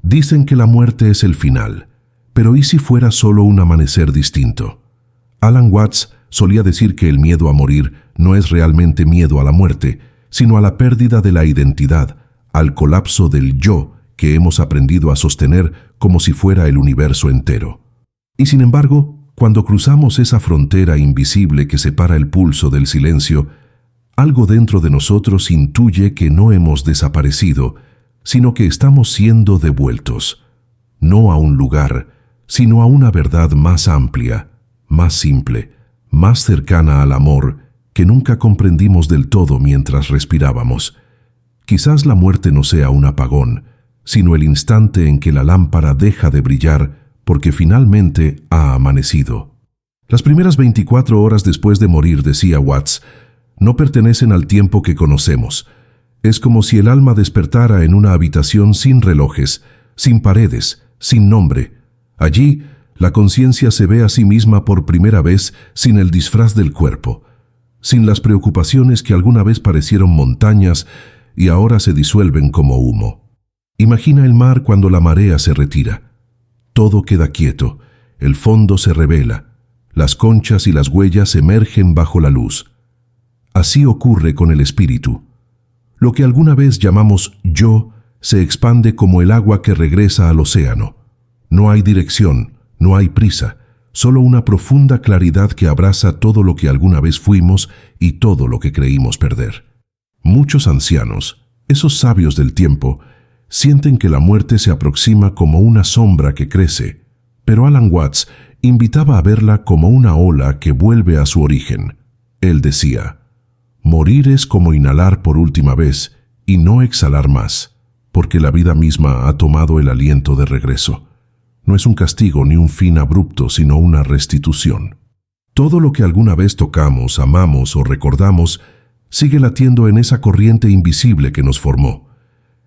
Dicen que la muerte es el final, pero ¿y si fuera solo un amanecer distinto? Alan Watts solía decir que el miedo a morir no es realmente miedo a la muerte, sino a la pérdida de la identidad, al colapso del yo que hemos aprendido a sostener como si fuera el universo entero. Y sin embargo, cuando cruzamos esa frontera invisible que separa el pulso del silencio, algo dentro de nosotros intuye que no hemos desaparecido, sino que estamos siendo devueltos, no a un lugar, sino a una verdad más amplia, más simple, más cercana al amor que nunca comprendimos del todo mientras respirábamos. Quizás la muerte no sea un apagón, sino el instante en que la lámpara deja de brillar porque finalmente ha amanecido. Las primeras 24 horas después de morir, decía Watts, no pertenecen al tiempo que conocemos. Es como si el alma despertara en una habitación sin relojes, sin paredes, sin nombre. Allí, la conciencia se ve a sí misma por primera vez sin el disfraz del cuerpo, sin las preocupaciones que alguna vez parecieron montañas y ahora se disuelven como humo. Imagina el mar cuando la marea se retira. Todo queda quieto, el fondo se revela, las conchas y las huellas emergen bajo la luz. Así ocurre con el espíritu. Lo que alguna vez llamamos yo se expande como el agua que regresa al océano. No hay dirección, no hay prisa, solo una profunda claridad que abraza todo lo que alguna vez fuimos y todo lo que creímos perder. Muchos ancianos, esos sabios del tiempo, sienten que la muerte se aproxima como una sombra que crece, pero Alan Watts invitaba a verla como una ola que vuelve a su origen. Él decía, morir es como inhalar por última vez y no exhalar más, porque la vida misma ha tomado el aliento de regreso. No es un castigo ni un fin abrupto, sino una restitución. Todo lo que alguna vez tocamos, amamos o recordamos sigue latiendo en esa corriente invisible que nos formó.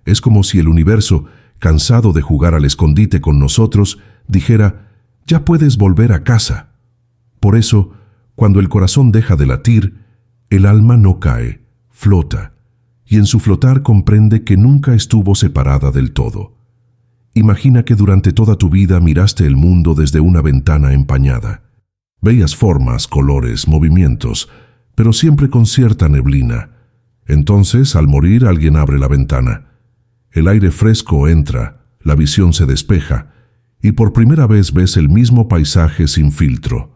Es como si el universo, cansado de jugar al escondite con nosotros, dijera, ya puedes volver a casa. Por eso, cuando el corazón deja de latir, el alma no cae, flota, y en su flotar comprende que nunca estuvo separada del todo. Imagina que durante toda tu vida miraste el mundo desde una ventana empañada. Veías formas, colores, movimientos, pero siempre con cierta neblina. Entonces, al morir, alguien abre la ventana. El aire fresco entra, la visión se despeja, y por primera vez ves el mismo paisaje sin filtro.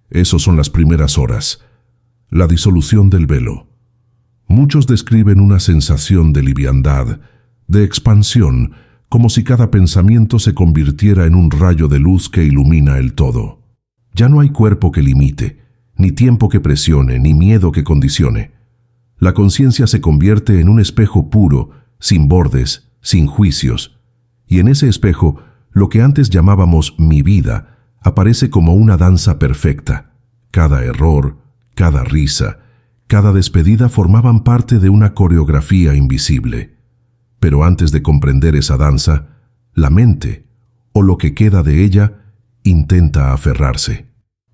Esas son las primeras horas, la disolución del velo. Muchos describen una sensación de liviandad, de expansión, como si cada pensamiento se convirtiera en un rayo de luz que ilumina el todo. Ya no hay cuerpo que limite, ni tiempo que presione, ni miedo que condicione. La conciencia se convierte en un espejo puro, sin bordes, sin juicios. Y en ese espejo, lo que antes llamábamos mi vida, aparece como una danza perfecta. Cada error, cada risa, cada despedida formaban parte de una coreografía invisible. Pero antes de comprender esa danza, la mente, o lo que queda de ella, intenta aferrarse.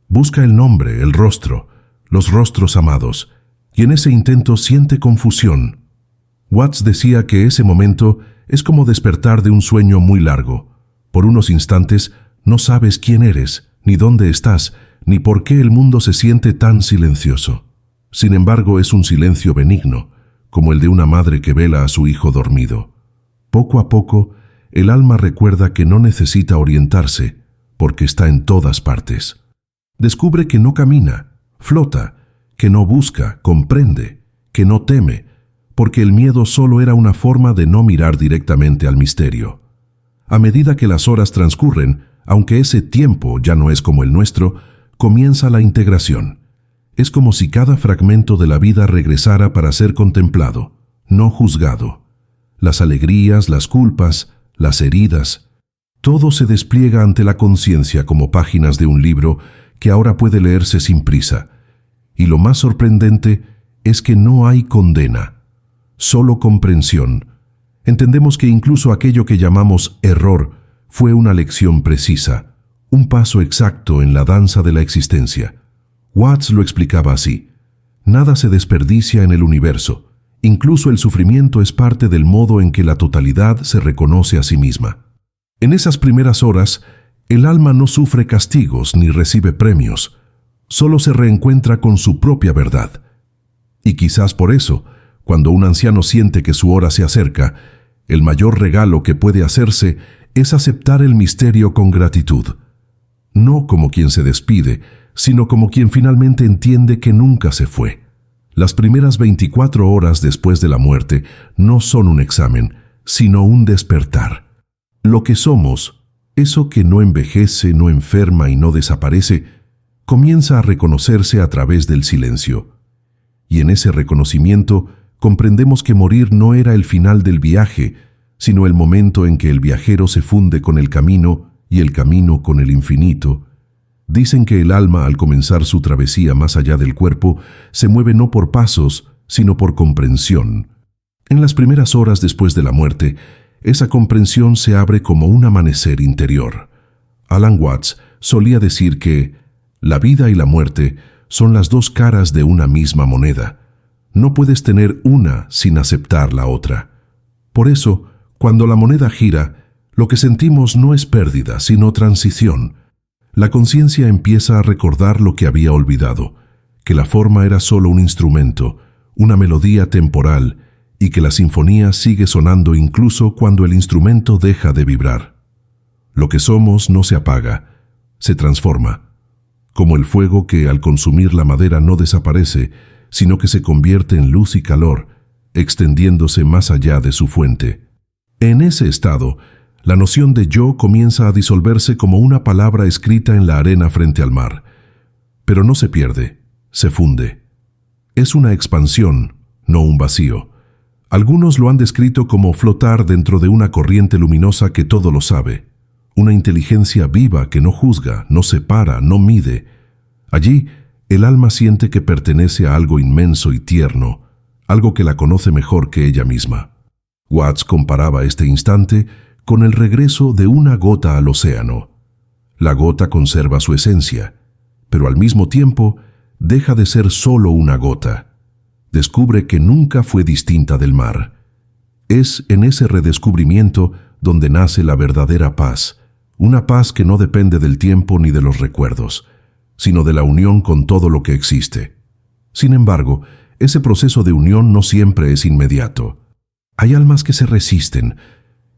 Busca el nombre, el rostro, los rostros amados, y en ese intento siente confusión. Watts decía que ese momento es como despertar de un sueño muy largo. Por unos instantes no sabes quién eres, ni dónde estás, ni por qué el mundo se siente tan silencioso. Sin embargo, es un silencio benigno, como el de una madre que vela a su hijo dormido. Poco a poco, el alma recuerda que no necesita orientarse, porque está en todas partes. Descubre que no camina, flota, que no busca, comprende, que no teme, porque el miedo solo era una forma de no mirar directamente al misterio. A medida que las horas transcurren, aunque ese tiempo ya no es como el nuestro, comienza la integración. Es como si cada fragmento de la vida regresara para ser contemplado, no juzgado. Las alegrías, las culpas, las heridas, todo se despliega ante la conciencia como páginas de un libro que ahora puede leerse sin prisa. Y lo más sorprendente es que no hay condena, solo comprensión. Entendemos que incluso aquello que llamamos error fue una lección precisa, un paso exacto en la danza de la existencia. Watts lo explicaba así: nada se desperdicia en el universo, incluso el sufrimiento es parte del modo en que la totalidad se reconoce a sí misma. En esas primeras horas, el alma no sufre castigos ni recibe premios, solo se reencuentra con su propia verdad. Y quizás por eso, cuando un anciano siente que su hora se acerca, el mayor regalo que puede hacerse es aceptar el misterio con gratitud. No como quien se despide, sino como quien finalmente entiende que nunca se fue. Las primeras 24 horas después de la muerte no son un examen, sino un despertar. Lo que somos, eso que no envejece, no enferma y no desaparece, comienza a reconocerse a través del silencio. Y en ese reconocimiento comprendemos que morir no era el final del viaje, sino el momento en que el viajero se funde con el camino y el camino con el infinito. Dicen que el alma, al comenzar su travesía más allá del cuerpo, se mueve no por pasos, sino por comprensión. En las primeras horas después de la muerte, esa comprensión se abre como un amanecer interior. Alan Watts solía decir que la vida y la muerte son las dos caras de una misma moneda. No puedes tener una sin aceptar la otra. Por eso, cuando la moneda gira, lo que sentimos no es pérdida, sino transición. La conciencia empieza a recordar lo que había olvidado, que la forma era solo un instrumento, una melodía temporal, y que la sinfonía sigue sonando incluso cuando el instrumento deja de vibrar. Lo que somos no se apaga, se transforma, como el fuego que al consumir la madera no desaparece, sino que se convierte en luz y calor, extendiéndose más allá de su fuente. En ese estado, la noción de yo comienza a disolverse como una palabra escrita en la arena frente al mar. Pero no se pierde, se funde. Es una expansión, no un vacío. Algunos lo han descrito como flotar dentro de una corriente luminosa que todo lo sabe, una inteligencia viva que no juzga, no separa, no mide. Allí, el alma siente que pertenece a algo inmenso y tierno, algo que la conoce mejor que ella misma. Watts comparaba este instante con el regreso de una gota al océano. La gota conserva su esencia, pero al mismo tiempo deja de ser solo una gota. Descubre que nunca fue distinta del mar. Es en ese redescubrimiento donde nace la verdadera paz, una paz que no depende del tiempo ni de los recuerdos, sino de la unión con todo lo que existe. Sin embargo, ese proceso de unión no siempre es inmediato. Hay almas que se resisten,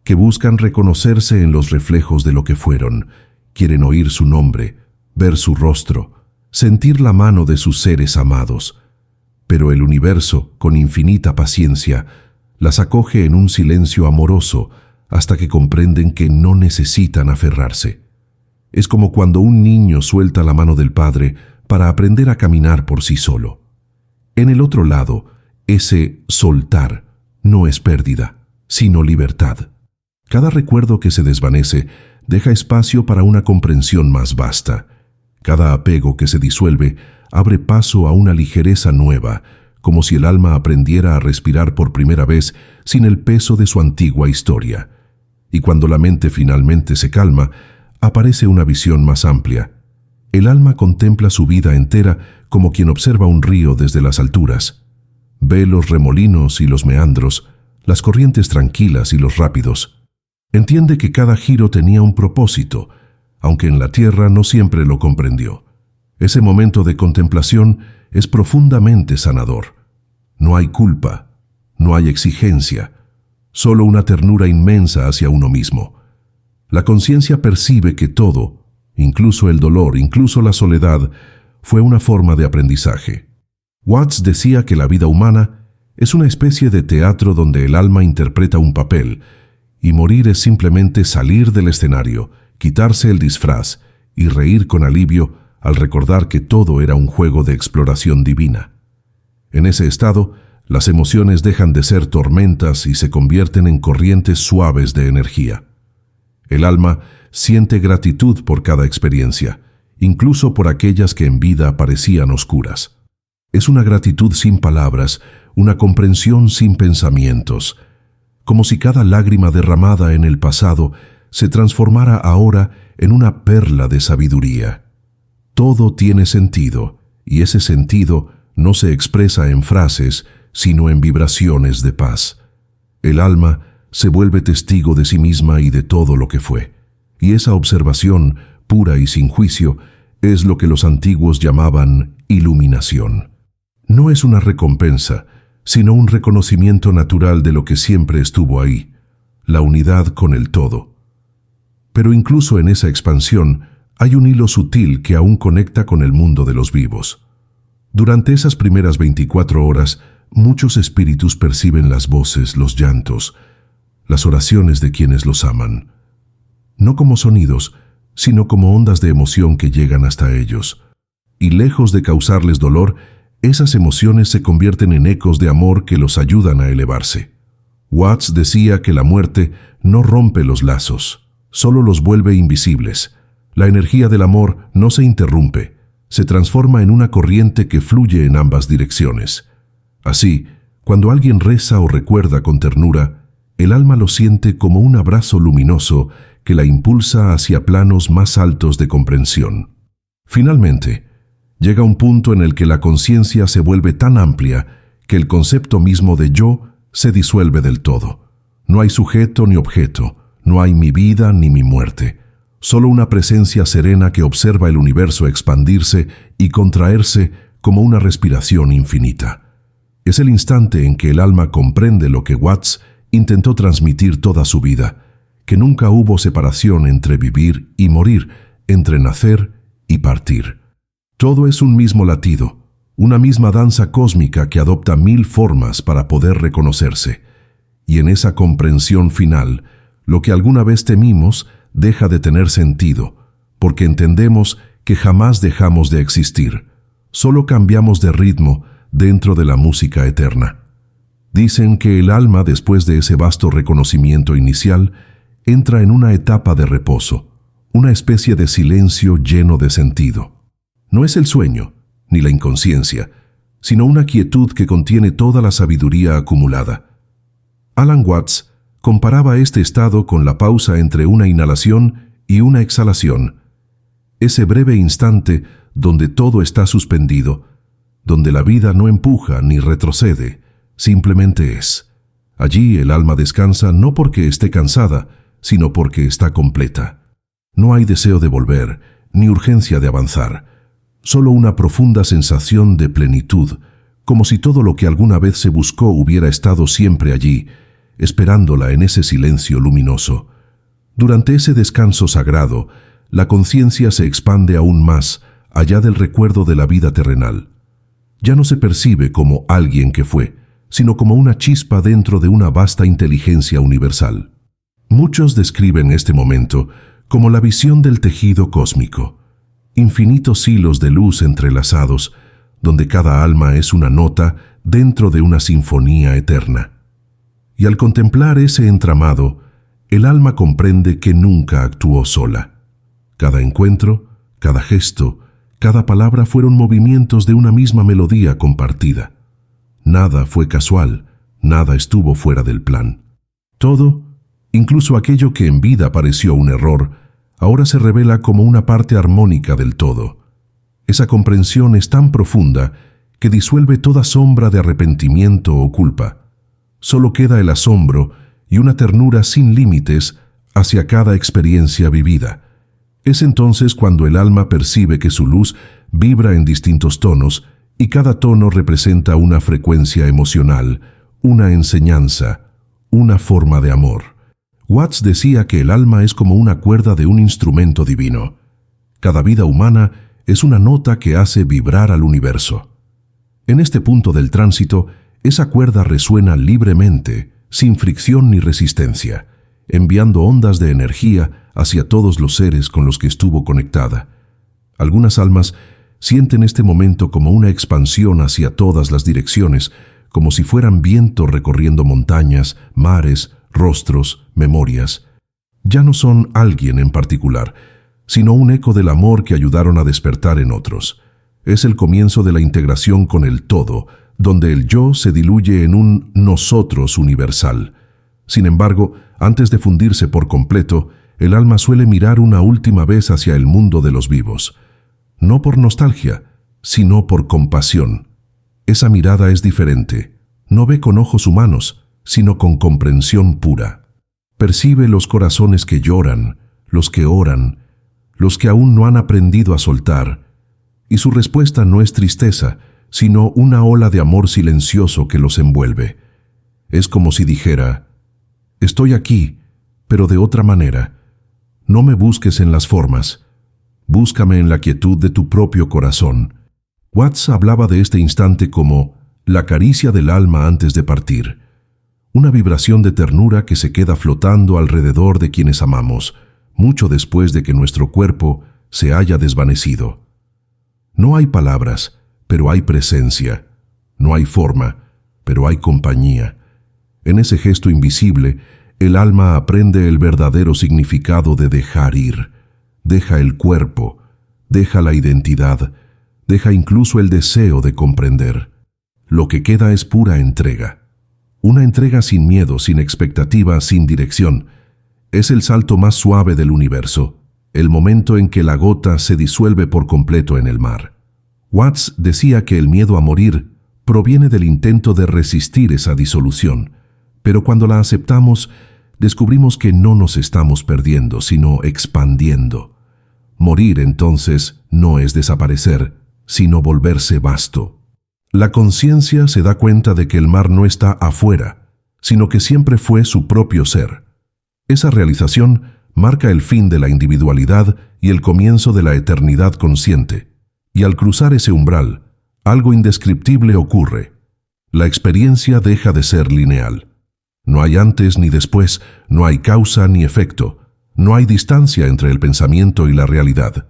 que buscan reconocerse en los reflejos de lo que fueron, quieren oír su nombre, ver su rostro, sentir la mano de sus seres amados. Pero el universo, con infinita paciencia, las acoge en un silencio amoroso hasta que comprenden que no necesitan aferrarse. Es como cuando un niño suelta la mano del padre para aprender a caminar por sí solo. En el otro lado, ese soltar no es pérdida, sino libertad. Cada recuerdo que se desvanece deja espacio para una comprensión más vasta. Cada apego que se disuelve abre paso a una ligereza nueva, como si el alma aprendiera a respirar por primera vez sin el peso de su antigua historia. Y cuando la mente finalmente se calma, aparece una visión más amplia. El alma contempla su vida entera como quien observa un río desde las alturas. Ve los remolinos y los meandros, las corrientes tranquilas y los rápidos. Entiende que cada giro tenía un propósito, aunque en la tierra no siempre lo comprendió. Ese momento de contemplación es profundamente sanador. No hay culpa, no hay exigencia, solo una ternura inmensa hacia uno mismo. La conciencia percibe que todo, incluso el dolor, incluso la soledad, fue una forma de aprendizaje. Watts decía que la vida humana es una especie de teatro donde el alma interpreta un papel, y morir es simplemente salir del escenario, quitarse el disfraz y reír con alivio al recordar que todo era un juego de exploración divina. En ese estado, las emociones dejan de ser tormentas y se convierten en corrientes suaves de energía. El alma siente gratitud por cada experiencia, incluso por aquellas que en vida parecían oscuras. Es una gratitud sin palabras, una comprensión sin pensamientos, como si cada lágrima derramada en el pasado se transformara ahora en una perla de sabiduría. Todo tiene sentido, y ese sentido no se expresa en frases, sino en vibraciones de paz. El alma se vuelve testigo de sí misma y de todo lo que fue. Y esa observación, pura y sin juicio, es lo que los antiguos llamaban iluminación. No es una recompensa, sino un reconocimiento natural de lo que siempre estuvo ahí, la unidad con el todo. Pero incluso en esa expansión hay un hilo sutil que aún conecta con el mundo de los vivos. Durante esas primeras 24 horas, muchos espíritus perciben las voces, los llantos, las oraciones de quienes los aman. No como sonidos, sino como ondas de emoción que llegan hasta ellos. Y lejos de causarles dolor, esas emociones se convierten en ecos de amor que los ayudan a elevarse. Watts decía que la muerte no rompe los lazos, solo los vuelve invisibles. La energía del amor no se interrumpe, se transforma en una corriente que fluye en ambas direcciones. Así, cuando alguien reza o recuerda con ternura, el alma lo siente como un abrazo luminoso que la impulsa hacia planos más altos de comprensión. Finalmente, llega un punto en el que la conciencia se vuelve tan amplia que el concepto mismo de yo se disuelve del todo. No hay sujeto ni objeto, no hay mi vida ni mi muerte, solo una presencia serena que observa el universo expandirse y contraerse como una respiración infinita. Es el instante en que el alma comprende lo que Watts intentó transmitir toda su vida, que nunca hubo separación entre vivir y morir, entre nacer y partir. Todo es un mismo latido, una misma danza cósmica que adopta 1000 formas para poder reconocerse. Y en esa comprensión final, lo que alguna vez temimos deja de tener sentido, porque entendemos que jamás dejamos de existir, solo cambiamos de ritmo dentro de la música eterna. Dicen que el alma, después de ese vasto reconocimiento inicial, entra en una etapa de reposo, una especie de silencio lleno de sentido. No es el sueño, ni la inconsciencia, sino una quietud que contiene toda la sabiduría acumulada. Alan Watts comparaba este estado con la pausa entre una inhalación y una exhalación, ese breve instante donde todo está suspendido, donde la vida no empuja ni retrocede, simplemente es. Allí el alma descansa no porque esté cansada, sino porque está completa. No hay deseo de volver, ni urgencia de avanzar, solo una profunda sensación de plenitud, como si todo lo que alguna vez se buscó hubiera estado siempre allí, esperándola en ese silencio luminoso. Durante ese descanso sagrado, la conciencia se expande aún más, allá del recuerdo de la vida terrenal. Ya no se percibe como alguien que fue, sino como una chispa dentro de una vasta inteligencia universal. Muchos describen este momento como la visión del tejido cósmico, infinitos hilos de luz entrelazados, donde cada alma es una nota dentro de una sinfonía eterna. Y al contemplar ese entramado, el alma comprende que nunca actuó sola. Cada encuentro, cada gesto, cada palabra fueron movimientos de una misma melodía compartida. Nada fue casual, nada estuvo fuera del plan. Todo, incluso aquello que en vida pareció un error, ahora se revela como una parte armónica del todo. Esa comprensión es tan profunda que disuelve toda sombra de arrepentimiento o culpa. Solo queda el asombro y una ternura sin límites hacia cada experiencia vivida. Es entonces cuando el alma percibe que su luz vibra en distintos tonos y cada tono representa una frecuencia emocional, una enseñanza, una forma de amor. Watts decía que el alma es como una cuerda de un instrumento divino. Cada vida humana es una nota que hace vibrar al universo. En este punto del tránsito, esa cuerda resuena libremente, sin fricción ni resistencia, enviando ondas de energía hacia todos los seres con los que estuvo conectada. Algunas almas sienten este momento como una expansión hacia todas las direcciones, como si fueran vientos recorriendo montañas, mares, rostros, memorias. Ya no son alguien en particular, sino un eco del amor que ayudaron a despertar en otros. Es el comienzo de la integración con el todo, donde el yo se diluye en un nosotros universal. Sin embargo, antes de fundirse por completo, el alma suele mirar una última vez hacia el mundo de los vivos. No por nostalgia, sino por compasión. Esa mirada es diferente. No ve con ojos humanos, sino con comprensión pura. Percibe los corazones que lloran, los que oran, los que aún no han aprendido a soltar, y su respuesta no es tristeza, sino una ola de amor silencioso que los envuelve. Es como si dijera: estoy aquí, pero de otra manera. No me busques en las formas, búscame en la quietud de tu propio corazón. Watts hablaba de este instante como la caricia del alma antes de partir, una vibración de ternura que se queda flotando alrededor de quienes amamos, mucho después de que nuestro cuerpo se haya desvanecido. No hay palabras, pero hay presencia. No hay forma, pero hay compañía. En ese gesto invisible, el alma aprende el verdadero significado de dejar ir. Deja el cuerpo, deja la identidad, deja incluso el deseo de comprender. Lo que queda es pura entrega. Una entrega sin miedo, sin expectativa, sin dirección. Es el salto más suave del universo, el momento en que la gota se disuelve por completo en el mar. Watts decía que el miedo a morir proviene del intento de resistir esa disolución, pero cuando la aceptamos, descubrimos que no nos estamos perdiendo, sino expandiendo. Morir, entonces, no es desaparecer, sino volverse vasto. La conciencia se da cuenta de que el mar no está afuera, sino que siempre fue su propio ser. Esa realización marca el fin de la individualidad y el comienzo de la eternidad consciente. Y al cruzar ese umbral, algo indescriptible ocurre. La experiencia deja de ser lineal. No hay antes ni después, no hay causa ni efecto, no hay distancia entre el pensamiento y la realidad.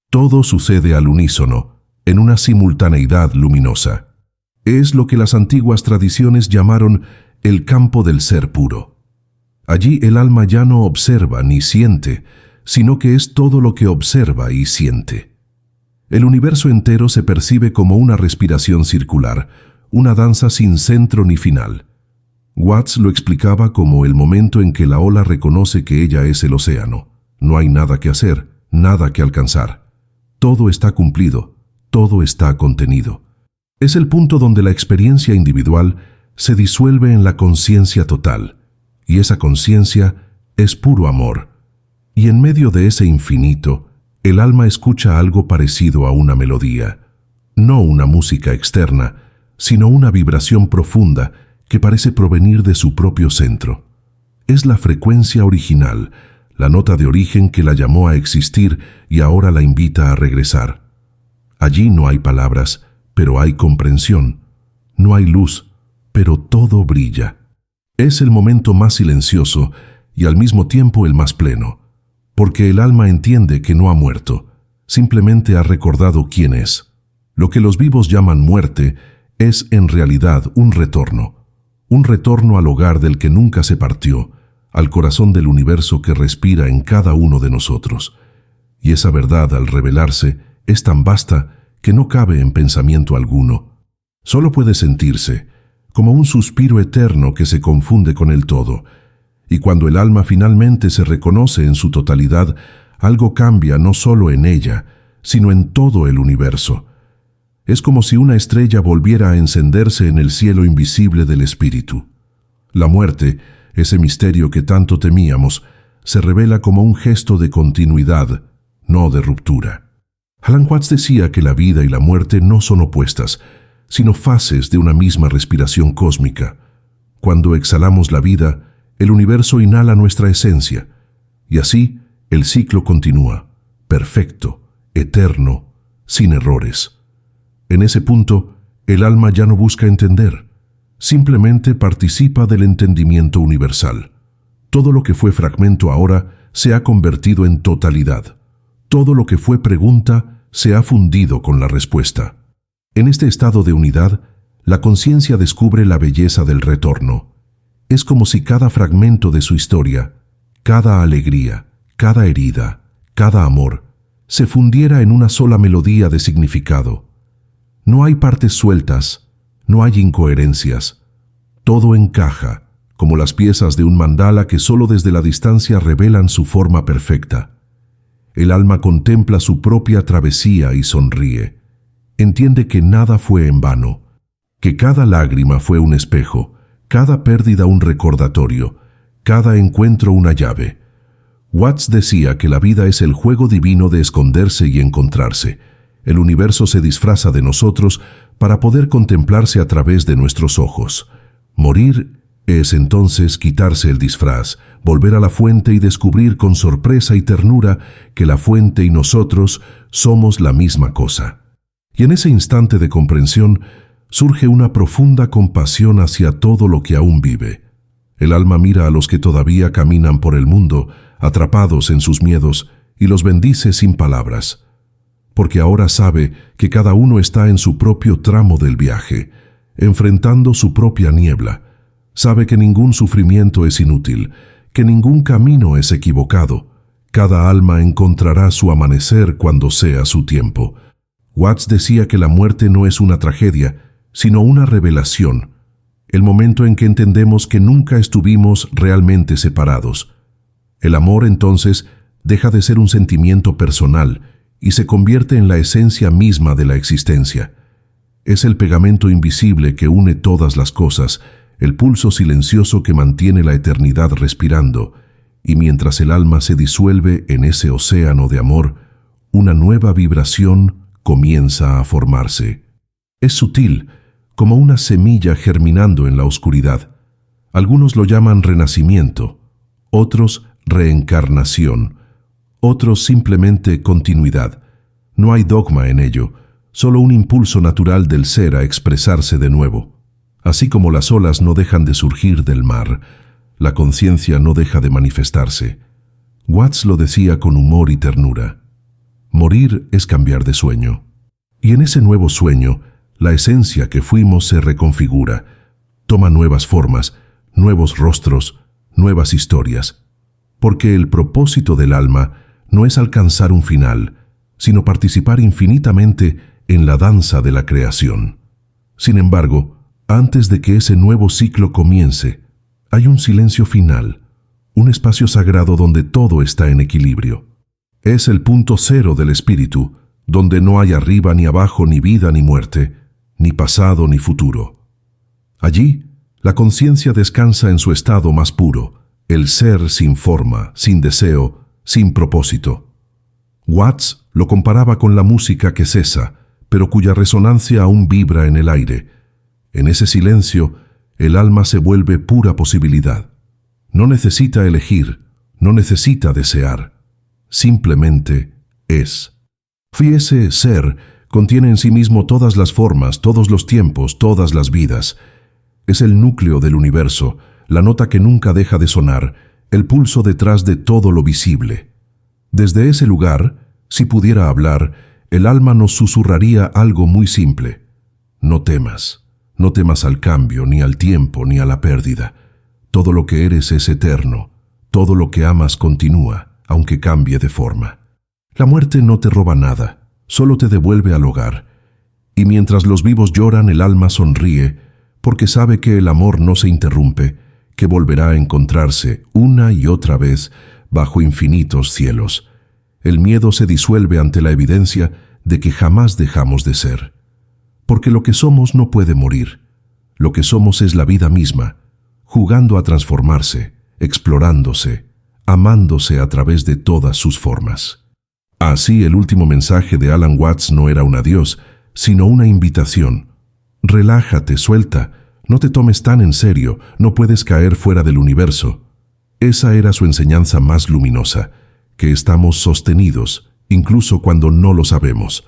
Todo sucede al unísono, en una simultaneidad luminosa. Es lo que las antiguas tradiciones llamaron el campo del ser puro. Allí el alma ya no observa ni siente, sino que es todo lo que observa y siente. El universo entero se percibe como una respiración circular, una danza sin centro ni final. Watts lo explicaba como el momento en que la ola reconoce que ella es el océano. No hay nada que hacer, nada que alcanzar. Todo está cumplido, todo está contenido. Es el punto donde la experiencia individual se disuelve en la conciencia total, y esa conciencia es puro amor. Y en medio de ese infinito, el alma escucha algo parecido a una melodía, no una música externa, sino una vibración profunda que parece provenir de su propio centro. Es la frecuencia original, la nota de origen que la llamó a existir y ahora la invita a regresar. Allí no hay palabras, pero hay comprensión. No hay luz, pero todo brilla. Es el momento más silencioso y al mismo tiempo el más pleno, porque el alma entiende que no ha muerto, simplemente ha recordado quién es. Lo que los vivos llaman muerte es en realidad un retorno al hogar del que nunca se partió, al corazón del universo que respira en cada uno de nosotros. Y esa verdad, al revelarse, es tan vasta que no cabe en pensamiento alguno. Solo puede sentirse, como un suspiro eterno que se confunde con el todo. Y cuando el alma finalmente se reconoce en su totalidad, algo cambia no solo en ella, sino en todo el universo. Es como si una estrella volviera a encenderse en el cielo invisible del espíritu. La muerte, ese misterio que tanto temíamos, se revela como un gesto de continuidad, no de ruptura. Alan Watts decía que la vida y la muerte no son opuestas, sino fases de una misma respiración cósmica. Cuando exhalamos la vida, el universo inhala nuestra esencia, y así el ciclo continúa, perfecto, eterno, sin errores. En ese punto, el alma ya no busca entender, simplemente participa del entendimiento universal. Todo lo que fue fragmento ahora se ha convertido en totalidad. Todo lo que fue pregunta se ha fundido con la respuesta. En este estado de unidad, la conciencia descubre la belleza del retorno. Es como si cada fragmento de su historia, cada alegría, cada herida, cada amor, se fundiera en una sola melodía de significado. No hay partes sueltas, no hay incoherencias. Todo encaja, como las piezas de un mandala que solo desde la distancia revelan su forma perfecta. El alma contempla su propia travesía y sonríe. Entiende que nada fue en vano, que cada lágrima fue un espejo, cada pérdida un recordatorio, cada encuentro una llave. Watts decía que la vida es el juego divino de esconderse y encontrarse. El universo se disfraza de nosotros para poder contemplarse a través de nuestros ojos. Morir es entonces quitarse el disfraz, volver a la fuente y descubrir con sorpresa y ternura que la fuente y nosotros somos la misma cosa. Y en ese instante de comprensión surge una profunda compasión hacia todo lo que aún vive. El alma mira a los que todavía caminan por el mundo, atrapados en sus miedos, y los bendice sin palabras, porque ahora sabe que cada uno está en su propio tramo del viaje, enfrentando su propia niebla. Sabe que ningún sufrimiento es inútil, que ningún camino es equivocado. Cada alma encontrará su amanecer cuando sea su tiempo. Watts decía que la muerte no es una tragedia, sino una revelación, el momento en que entendemos que nunca estuvimos realmente separados. El amor, entonces, deja de ser un sentimiento personal y se convierte en la esencia misma de la existencia. Es el pegamento invisible que une todas las cosas, el pulso silencioso que mantiene la eternidad respirando, y mientras el alma se disuelve en ese océano de amor, una nueva vibración comienza a formarse. Es sutil, como una semilla germinando en la oscuridad. Algunos lo llaman renacimiento, otros reencarnación, otros simplemente continuidad. No hay dogma en ello, solo un impulso natural del ser a expresarse de nuevo. Así como las olas no dejan de surgir del mar, la conciencia no deja de manifestarse. Watts lo decía con humor y ternura. Morir es cambiar de sueño. Y en ese nuevo sueño, la esencia que fuimos se reconfigura, toma nuevas formas, nuevos rostros, nuevas historias. Porque el propósito del alma no es alcanzar un final, sino participar infinitamente en la danza de la creación. Sin embargo, antes de que ese nuevo ciclo comience, hay un silencio final, un espacio sagrado donde todo está en equilibrio. Es el punto cero del espíritu, donde no hay arriba ni abajo, ni vida ni muerte, ni pasado ni futuro. Allí, la conciencia descansa en su estado más puro, el ser sin forma, sin deseo, sin propósito. Watts lo comparaba con la música que cesa, pero cuya resonancia aún vibra en el aire. En ese silencio, el alma se vuelve pura posibilidad. No necesita elegir, no necesita desear. Simplemente es. Ese ser contiene en sí mismo todas las formas, todos los tiempos, todas las vidas. Es el núcleo del universo, la nota que nunca deja de sonar, el pulso detrás de todo lo visible. Desde ese lugar, si pudiera hablar, el alma nos susurraría algo muy simple. No temas. No temas al cambio, ni al tiempo, ni a la pérdida. Todo lo que eres es eterno. Todo lo que amas continúa, aunque cambie de forma. La muerte no te roba nada, solo te devuelve al hogar. Y mientras los vivos lloran, el alma sonríe, porque sabe que el amor no se interrumpe, que volverá a encontrarse una y otra vez bajo infinitos cielos. El miedo se disuelve ante la evidencia de que jamás dejamos de ser. Porque lo que somos no puede morir. Lo que somos es la vida misma, jugando a transformarse, explorándose, amándose a través de todas sus formas. Así, el último mensaje de Alan Watts no era un adiós, sino una invitación. Relájate, suelta, no te tomes tan en serio, no puedes caer fuera del universo. Esa era su enseñanza más luminosa, que estamos sostenidos, incluso cuando no lo sabemos.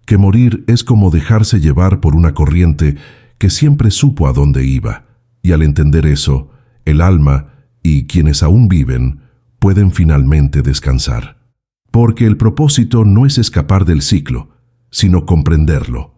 Que morir es como dejarse llevar por una corriente que siempre supo a dónde iba, y al entender eso, el alma y quienes aún viven pueden finalmente descansar. Porque el propósito no es escapar del ciclo, sino comprenderlo.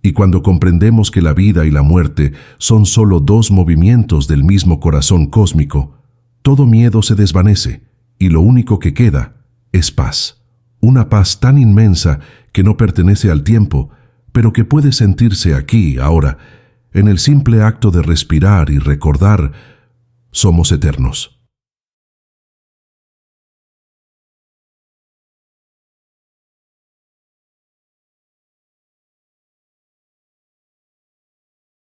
Y cuando comprendemos que la vida y la muerte son solo dos movimientos del mismo corazón cósmico, todo miedo se desvanece, y lo único que queda es paz. Una paz tan inmensa que no pertenece al tiempo, pero que puede sentirse aquí, ahora, en el simple acto de respirar y recordar, somos eternos.